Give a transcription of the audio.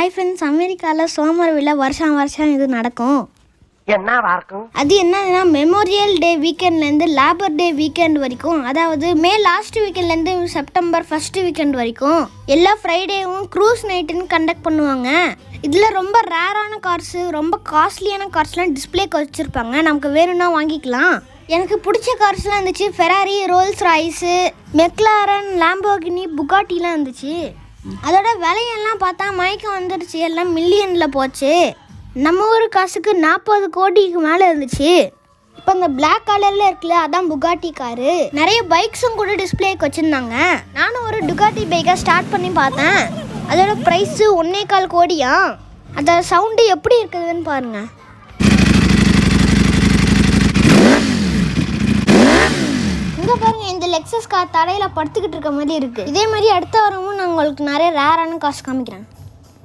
Hi friends, அமெரிக்காவில் சோமர்வில் வருஷம் இது நடக்கும். என்னவா இருக்கும்? அது என்னன்னா மெமோரியல் டே வீக்கெண்ட்லேருந்து லேபர் டே வீக்கெண்ட் வரைக்கும், அதாவது மே லாஸ்ட் வீக்கெண்ட்லேருந்து செப்டம்பர் ஃபர்ஸ்ட் வீக்கெண்ட் வரைக்கும் எல்லா ஃப்ரைடேவும் க்ரூஸ் நைட்டுன்னு கண்டக்ட் பண்ணுவாங்க. இதில் ரொம்ப ரேரான கார்ஸு, ரொம்ப காஸ்ட்லியான கார்ஸ்லாம் டிஸ்பிளேக்கு வச்சுருப்பாங்க. நமக்கு வேணும்னா வாங்கிக்கலாம். எனக்கு பிடிச்ச கார்ஸ்லாம் இருந்துச்சு. Ferrari, Rolls Royce, McLaren, Lamborghini, புகாட்டிலாம் இருந்துச்சு. அதோட விலையெல்லாம் பார்த்தா மயக்கம் வந்துடுச்சு. எல்லாம் மில்லியனில் போச்சு. நம்ம ஊர் காசுக்கு 40 கோடிக்கு மேலே இருந்துச்சு. இப்போ இந்த பிளாக் கலரில் இருக்குல்ல, அதான் புகாட்டி காரு. நிறைய பைக்ஸும் கூட டிஸ்பிளேக்கு வச்சுருந்தாங்க. நானும் ஒரு டுகாட்டி பைக்கை ஸ்டார்ட் பண்ணி பார்த்தேன். அதோட ப்ரைஸு 1.25 கோடியா. அதோட சவுண்டு எப்படி இருக்குதுன்னு பாருங்க. இங்கே பாருங்க, இந்த லெக்ஸஸ் கார் தரையில் படுத்துக்கிட்டு இருக்க மாதிரி இருக்குது. இதே மாதிரி அடுத்த வாரமும் நான் உங்களுக்கு நிறைய ரேரான காசு காமிக்கிறேன்.